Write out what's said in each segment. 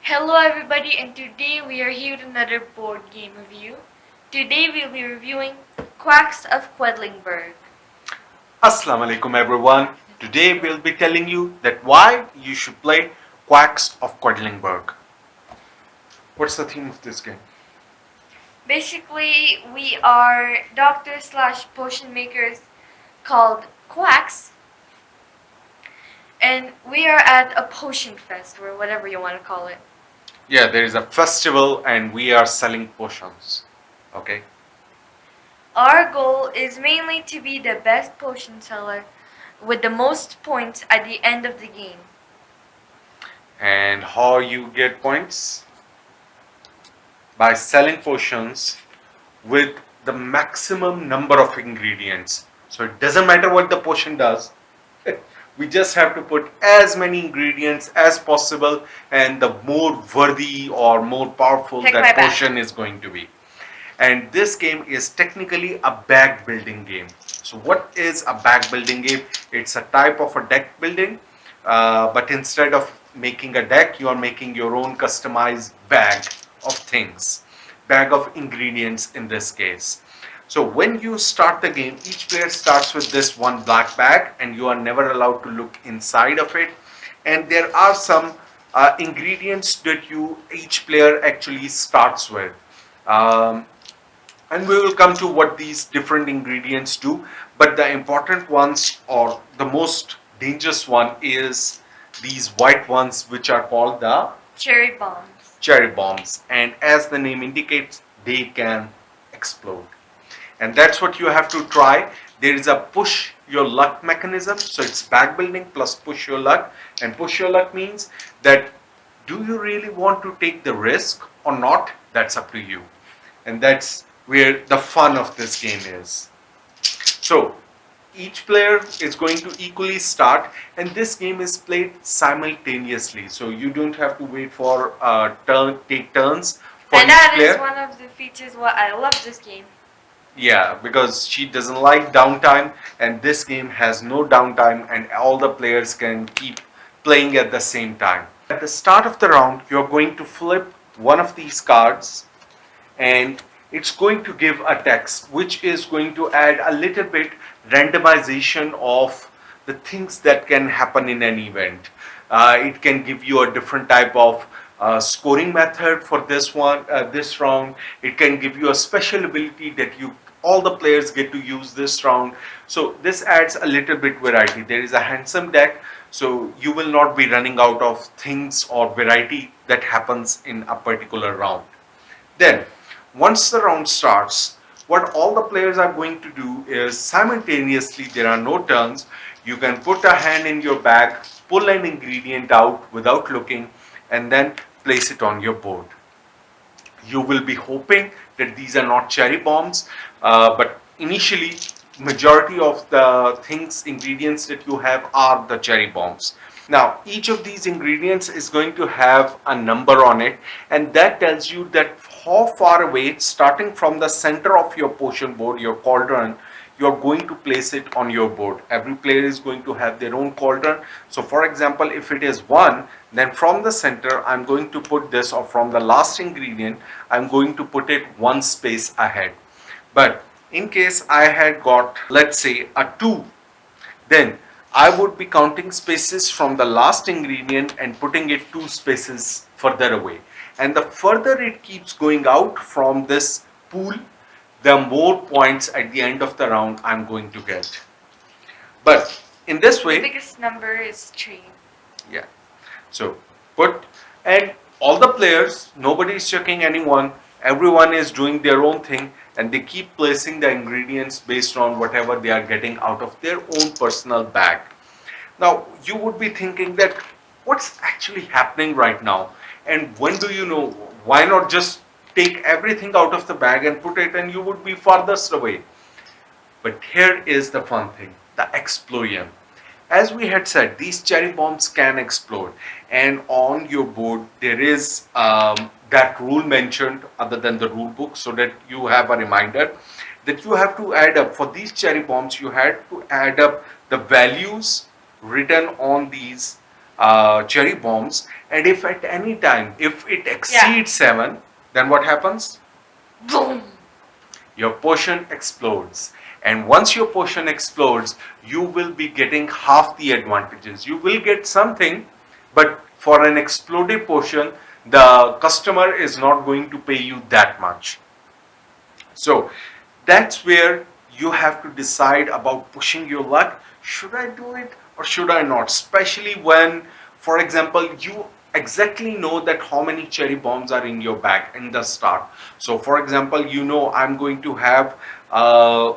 Hello everybody, and today we are here with another board game review. Today we'll be reviewing Quacks of Quedlinburg. Assalamu alaikum everyone. Today we'll be telling you that why you should play Quacks of Quedlinburg. What's the theme of this game? Basically, we are doctors slash potion makers called Quacks, and we are at a potion fest, or whatever you want to call it. Yeah, there is a festival and we are selling potions. Okay? Our goal is mainly to be the best potion seller with the most points at the end of the game. And how you get points? By selling potions with the maximum number of ingredients. So it doesn't matter what the potion does. We just have to put as many ingredients as possible, and the more worthy or more powerful that potion is going to be. And this game is technically a bag building game. So what is a bag building game? It's a type of a deck building, but instead of making a deck, you are making your own customized bag of things, bag of ingredients in this case. So when you start the game, each player starts with this one black bag, and you are never allowed to look inside of it. And there are some ingredients that each player actually starts with. Um, and we will come to what these different ingredients do, but the important ones, or the most dangerous one, is these white ones, which are called the Cherry bombs. cherry bombs, and as the name indicates, they can explode. And that's what you have to try. There is a push your luck mechanism, so it's bag building plus push your luck. And push your luck means that, do you really want to take the risk or not? That's up to you. And that's where the fun of this game is. So each player is going to equally start, and this game is played simultaneously. So you don't have to wait for take turns for And each that player. is one of the features what I love this game. Yeah, because she doesn't like downtime, and this game has no downtime, and all the players can keep playing at the same time. At the start of the round, you're going to flip one of these cards, and it's going to give a text which is going to add a little bit randomization of the things that can happen in an event. It can give you a different type of scoring method for this round. It can give you a special ability that all the players get to use this round. So this adds a little bit variety. There is a handsome deck, so you will not be running out of things or variety that happens in a particular round. Then once the round starts, what all the players are going to do is simultaneously, there are no turns, you can put a hand in your bag, pull an ingredient out without looking, and then place it on your board. You will be hoping that these are not cherry bombs, but initially majority of the ingredients that you have are the cherry bombs. Now each of these ingredients is going to have a number on it, and that tells you that how far away, starting from the center of your potion board, your cauldron, you're going to place it on your board. Every player is going to have their own cauldron. So for example, if it is 1, then from the center I'm going to put this, or from the last ingredient I'm going to put it 1 space ahead. But in case I had got, let's say, a 2, then I would be counting spaces from the last ingredient and putting it 2 spaces further away. And the further it keeps going out from this pool, the more points at the end of the round I'm going to get. But in this way, the biggest number is 3. Yeah. So and all the players, nobody is checking anyone, everyone is doing their own thing, and they keep placing the ingredients based on whatever they are getting out of their own personal bag. Now you would be thinking that, what's actually happening right now, and when do you know? Why not just take everything out of the bag and put it, and you would be farthest away? But here is the fun thing, the explosion. As we had said, these cherry bombs can explode, and on your board there is that rule mentioned other than the rule book, so that you have a reminder that you have to add up. For these cherry bombs, you had to add up the values written on these cherry bombs, and if at any time if it Yeah. exceeds 7, then what happens? Boom. Your potion explodes. And once your potion explodes, you will be getting half the advantages. You will get something, but for an exploded potion, the customer is not going to pay you that much. So that's where you have to decide about pushing your luck. Should I do it or should I not? Especially when, for example, you exactly know that how many cherry bombs are in your bag in the start. So, for example, you know I'm going to have uh,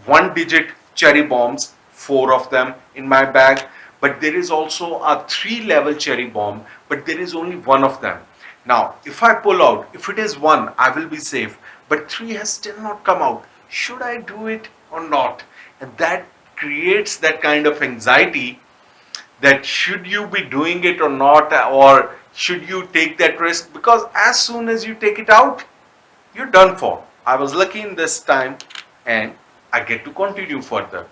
one digit cherry bombs, four of them in my bag, but there is also a three level cherry bomb, but there is only one of them. Now, if I pull out, if it is one, I will be safe, but three has still not come out. Should I do it or not? And that creates that kind of anxiety that should you be doing it or not, or should you take that risk, because as soon as you take it out, you're done for. I was lucky in this time and I get to continue further.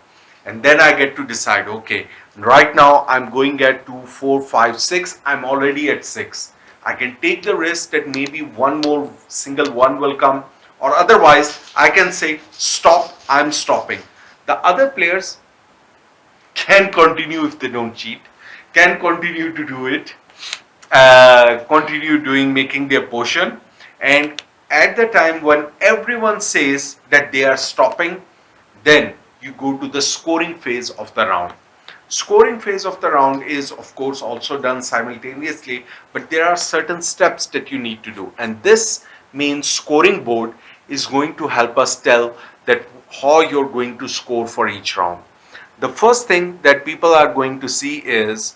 And then I get to decide, okay, right now I'm going at 2, 4, 5, 6. I'm already at 6. I can take the risk that maybe one more single one will come, or otherwise I can say, stop, I'm stopping. The other players can continue if they don't cheat, can continue to do it, continue doing making their potion, and at the time when everyone says that they are stopping, then you go to the scoring phase of the round. Scoring phase of the round is of course also done simultaneously, but there are certain steps that you need to do, and this means scoring board is going to help us tell that how you're going to score for each round. The first thing that people are going to see is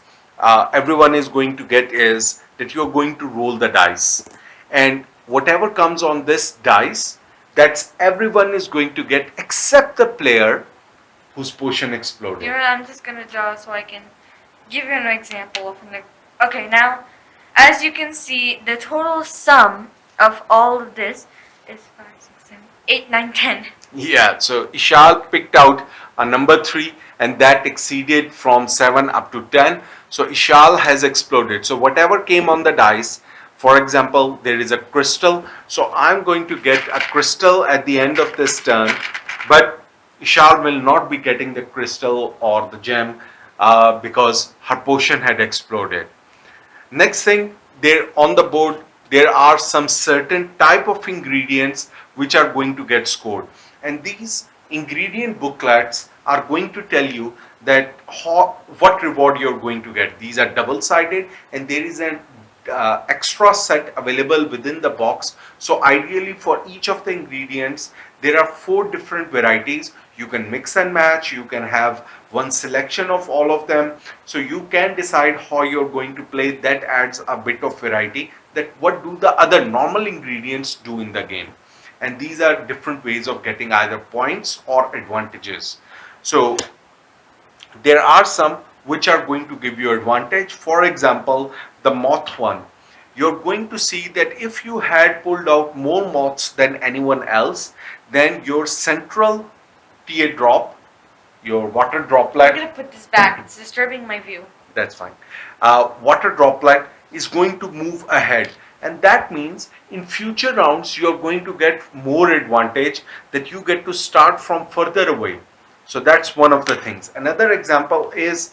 everyone is going to get is that you're going to roll the dice, and whatever comes on this dice, that's everyone is going to get except the player whose potion exploded. Here, I'm just gonna draw so I can give you an example of an. Okay, now, as you can see, the total sum of all of this is 5, 6, 7, 8, 9, 10. Yeah, so Ishal picked out a number 3 and that exceeded from 7 up to 10. So Ishal has exploded. So whatever came on the dice, for example, there is a crystal. So I'm going to get a crystal at the end of this turn, but Ishal will not be getting the crystal or the gem because her potion had exploded. Next thing, there on the board, there are some certain type of ingredients which are going to get scored. And these ingredient booklets are going to tell you that what reward you're going to get. These are double-sided and there is an extra set available within the box. So ideally for each of the ingredients, there are 4 different varieties. You can mix and match, you can have one selection of all of them, so you can decide how you're going to play. That adds a bit of variety, that what do the other normal ingredients do in the game, and these are different ways of getting either points or advantages. So there are some which are going to give you advantage. For example, the moth one, you're going to see that if you had pulled out more moths than anyone else, then your central teardrop, your water I'm droplet, gonna put this back. It's disturbing my view. that's fine. Water droplet is going to move ahead, and that means in future rounds you're going to get more advantage, that you get to start from further away. So that's one of the things. Another example is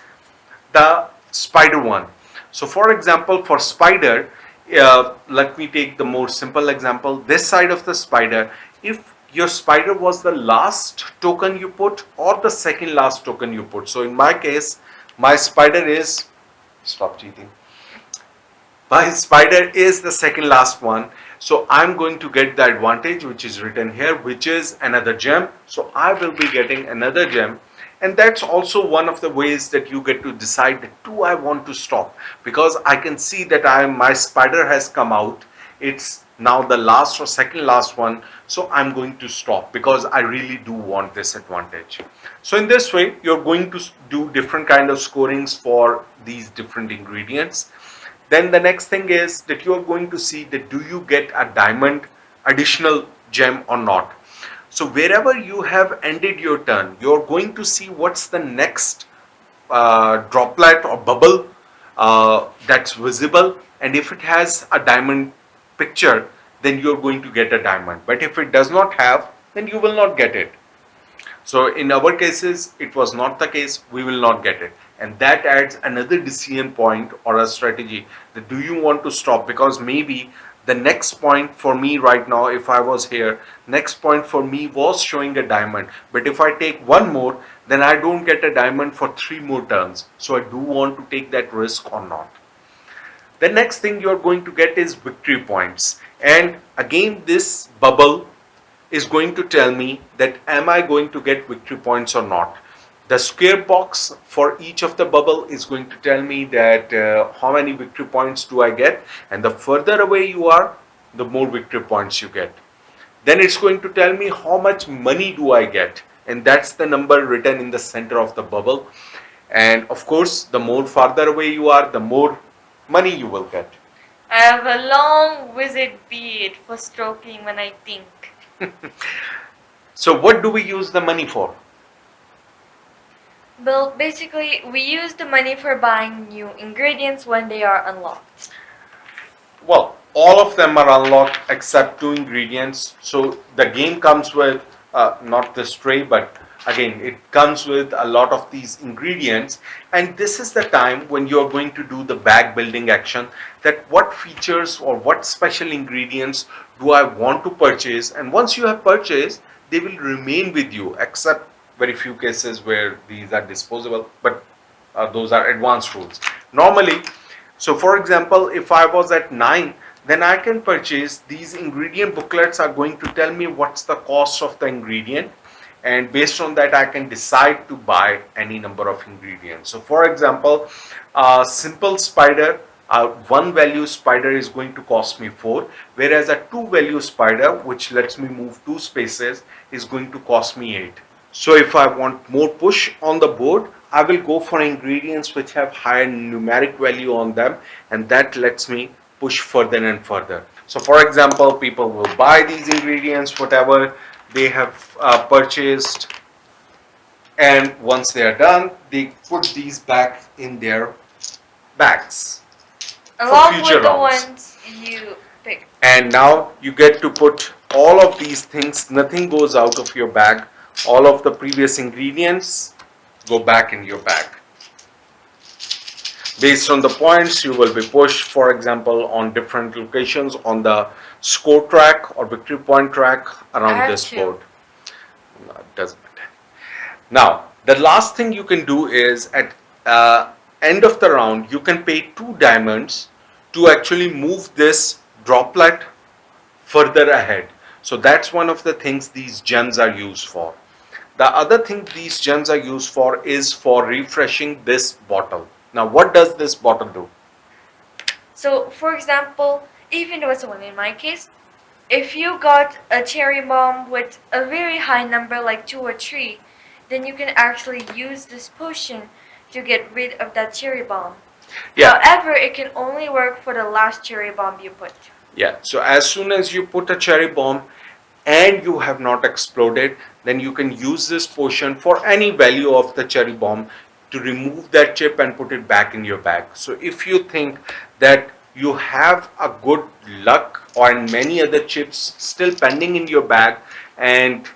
the spider one. So for example, for spider, let me take the more simple example. This side of the spider, if your spider was the last token you put or the second last token you put. So in my case, my spider is, stop cheating. My spider is the second last one. So I'm going to get the advantage which is written here, which is another gem. So I will be getting another gem. And that's also one of the ways that you get to decide that do I want to stop, because I can see that my spider has come out. It's now the last or second last one, so I'm going to stop because I really do want this advantage. So in this way you're going to do different kind of scorings for these different ingredients. Then the next thing is that you are going to see that do you get a diamond additional gem or not. So wherever you have ended your turn, you're going to see what's the next droplet or bubble that's visible, and if it has a diamond picture, then you're going to get a diamond. But if it does not have, then you will not get it. So in our cases, it was not the case, we will not get it. And that adds another decision point or a strategy that do you want to stop, because maybe the next point for me right now, if I was here, next point for me was showing a diamond. But if I take one more, then I don't get a diamond for 3 more turns. So I do want to take that risk or not. The next thing you're going to get is victory points. And again, this bubble is going to tell me that am I going to get victory points or not. The square box for each of the bubble is going to tell me that how many victory points do I get, and the further away you are, the more victory points you get. Then it's going to tell me how much money do I get, and that's the number written in the center of the bubble. And of course, the more farther away you are, the more money you will get. I have a long wizard beard for stroking when I think. So what do we use the money for? Well, basically, we use the money for buying new ingredients when they are unlocked. Well, all of them are unlocked except 2 ingredients. So the game comes with not this tray, but again, it comes with a lot of these ingredients. And this is the time when you are going to do the bag building action, that what features or what special ingredients do I want to purchase. And once you have purchased, they will remain with you, except very few cases where these are disposable, but those are advanced rules. Normally, so for example, if I was at 9, then I can purchase these ingredient booklets are going to tell me what's the cost of the ingredient, and based on that I can decide to buy any number of ingredients. So for example, a simple spider, a 1 value spider is going to cost me 4, whereas a 2 value spider, which lets me move 2 spaces, is going to cost me 8. So if I want more push on the board, I will go for ingredients which have higher numeric value on them, and that lets me push further and further. So for example, people will buy these ingredients, whatever they have purchased, and once they are done, they put these back in their bags Along for future with the rounds. ones you picked. And now you get to put all of these things, nothing goes out of your bag. All of the previous ingredients go back in your bag. Based on the points, you will be pushed, for example, on different locations on the score track or victory point track around this board. No, it doesn't matter. Now, the last thing you can do is at end of the round, you can pay 2 diamonds to actually move this droplet further ahead. So that's one of the things these gems are used for. The other thing these gems are used for is for refreshing this bottle. Now, what does this bottle do? So, for example, even though it's one in my case, if you got a cherry bomb with a very high number like 2 or 3, then you can actually use this potion to get rid of that cherry bomb. Yeah. However, it can only work for the last cherry bomb you put. Yeah, so as soon as you put a cherry bomb and you have not exploded, then you can use this potion for any value of the cherry bomb to remove that chip and put it back in your bag. So if you think that you have a good luck or many other chips still pending in your bag and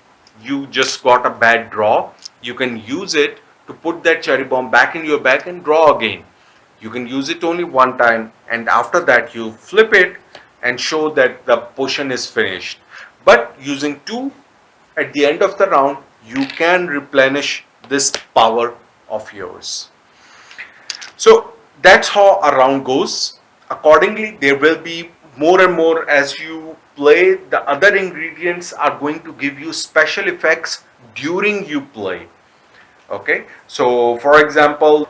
you just got a bad draw, you can use it to put that cherry bomb back in your bag and draw again. You can use it only one time, and after that you flip it and show that the potion is finished. But using 2 at the end of the round, you can replenish this power of yours. So that's how a round goes. Accordingly, there will be more and more as you play. The other ingredients are going to give you special effects during you play. Okay, so for example,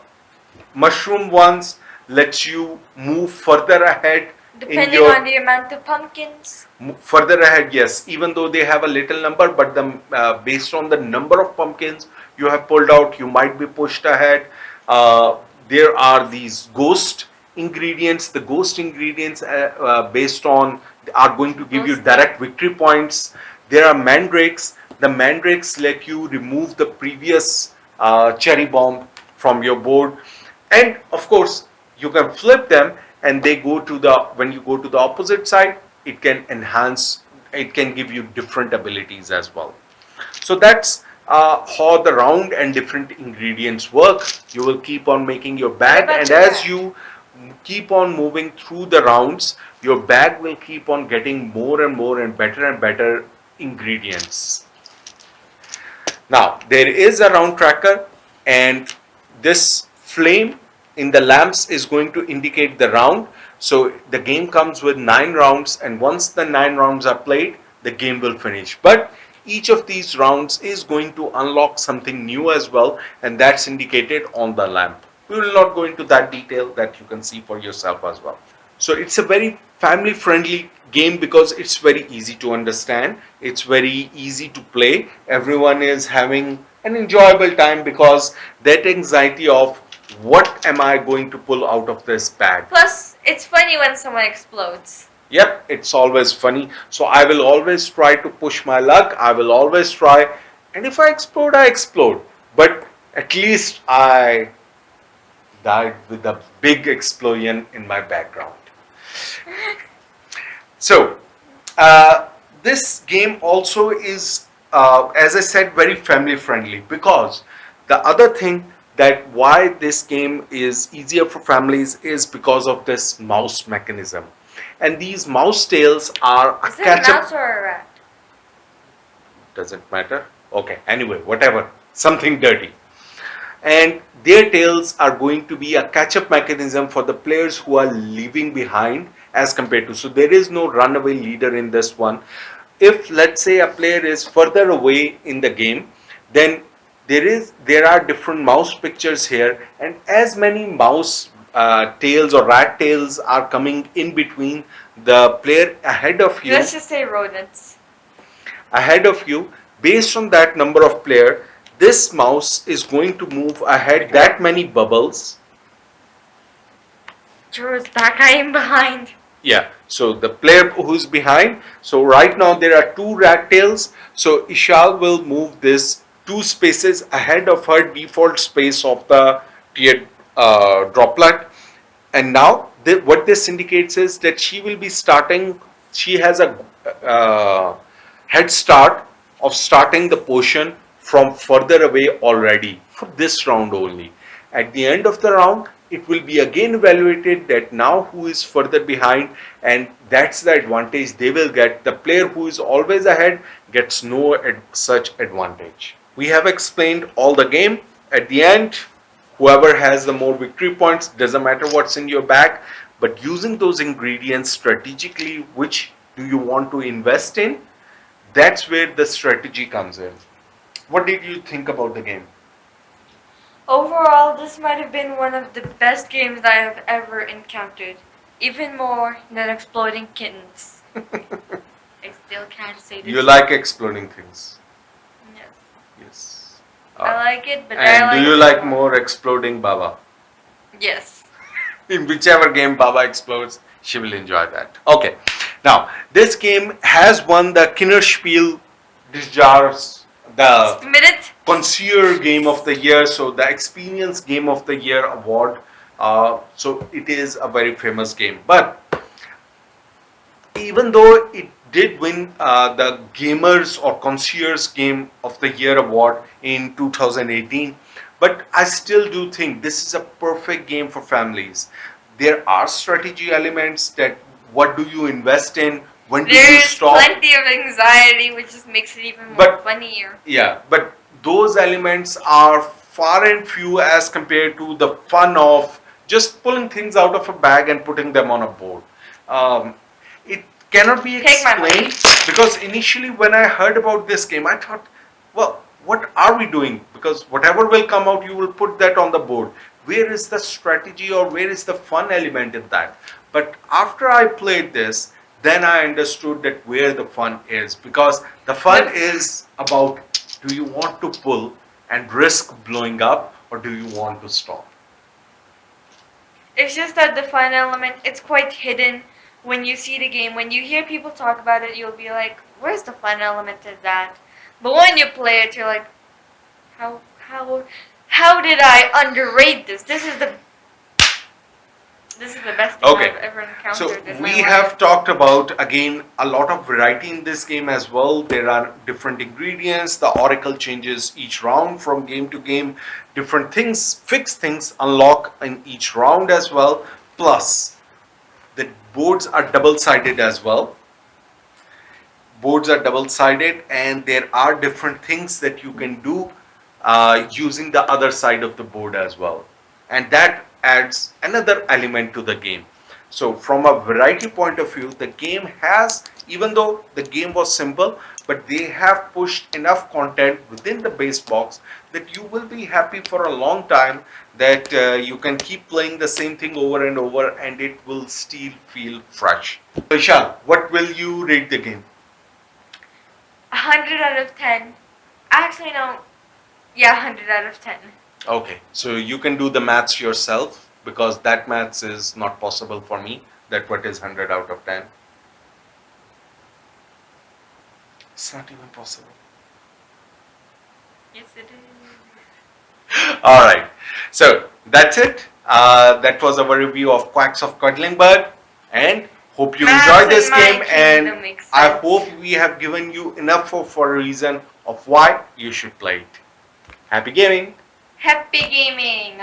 mushroom ones lets you move further ahead in Depending your on the amount of pumpkins. further ahead. Yes, even though they have a little number, but the based on the number of pumpkins you have pulled out, you might be pushed ahead. There are these ghost ingredients. The ghost ingredients based on are going to give you direct victory points. There are mandrakes. The mandrakes let you remove the previous cherry bomb from your board, and of course you can flip them, and they go to the, when you go to the opposite side, it can enhance, it can give you different abilities as well. So that's how the round and different ingredients work. You will keep on making your bag, about and the as bag? you keep on moving through the rounds, your bag will keep on getting more and better ingredients. Now, there is a round tracker, and this flame in the lamps is going to indicate the round. So the game comes with 9 rounds, and once the 9 rounds are played, the game will finish. But each of these rounds is going to unlock something new as well, and that's indicated on the lamp. We will not go into that detail, that you can see for yourself as well. So it's a very family friendly game because it's very easy to understand, it's very easy to play. Everyone is having an enjoyable time because that anxiety of what am I going to pull out of this bag. Plus, it's funny when someone explodes. Yep, it's always funny. So I will always try to push my luck. I will always try, and if I explode, I explode. But at least I died with a big explosion in my background. So, this game also is, as I said, very family friendly, because the other thing that why this game is easier for families is because of this mouse mechanism. And these mouse tails are a Is it a catch mouse up. or a rat? Doesn't matter. Okay, anyway, whatever. Something dirty. And their tails are going to be a catch up mechanism for the players who are leaving behind, as compared to, so there is no runaway leader in this one. If let's say a player is further away in the game, then there are different mouse pictures here, and as many mouse tails or rat tails are coming in between the player ahead of you, Let's just say rodents. based on that number of player, this mouse is going to move ahead that many bubbles. George, that guy in behind. Yeah, so the player who's behind, so right now there are 2 rat tails, so Ishal will move this 2 spaces ahead of her default space of the tiered droplet. And now what this indicates is that she will be starting, she has a head start of starting the potion from further away already for this round only. At the end of the round, it will be again evaluated that now who is further behind, and that's the advantage they will get. The player who is always ahead gets no such advantage. We have explained all the game. At the end, whoever has the more victory points, doesn't matter what's in your bag, but using those ingredients strategically, which do you want to invest in, that's where the strategy comes in. What did you think about the game? Overall, this might have been one of the best games I have ever encountered. Even more than exploding kittens. I still can't say this. You like exploding things? Yes. Yes. I like it, but I And like do you it like more exploding Baba? Yes. In whichever game Baba explodes, she will enjoy that. Okay. Now, this game has won the Kinderspiel des Jahres, the Minute. Connoisseur Game of the Year, so the Experience Game of the Year award. So it is a very famous game. But even though it did win the Gamers or Connoisseurs Game of the Year award in 2018, but I still do think this is a perfect game for families. There are strategy elements, that what do you invest in, when do you There's stop. plenty of anxiety, which just makes it even more But- funnier. Yeah, but those elements are far and few as compared to the fun of just pulling things out of a bag and putting them on a board. It cannot be Take my money. explained, because initially when I heard about this game, I thought, well, what are we doing? Because whatever will come out, you will put that on the board. Where is the strategy, or where is the fun element in that? But after I played this, then I understood that where the fun is, because the fun is about, do you want to pull and risk blowing up, or do you want to stop? It's just that the fun element, it's quite hidden when you see the game. When you hear people talk about it, you'll be like, where's the fun element in that? But when you play it, you're like, how did I underrate this? This is the This is the best thing Okay. I've ever So encountered in my we life. have talked about again a lot of variety in this game as well. There are different ingredients. The oracle changes each round from game to game. Different things, fixed things unlock in each round as well. Plus, the boards are double-sided as well. Boards are double-sided, and there are different things that you can do using the other side of the board as well, and that adds another element to the game. So from a variety point of view, the game has, even though the game was simple, but they have pushed enough content within the base box that you will be happy for a long time, that you can keep playing the same thing over and over and it will still feel fresh. Vishal, what will you rate the game? 100 out of 10. Actually, no. Yeah, 100 out of 10. Okay, so you can do the maths yourself, because that maths is not possible for me. That what is 100 out of 10? It's not even possible. Yes, it is. All right, so that's it. That was our review of Quacks of Quedlinburg, and hope you Maths enjoyed in this my game. kingdom And makes I sense. hope we have given you enough for a reason of why you should play it. Happy gaming! Happy gaming!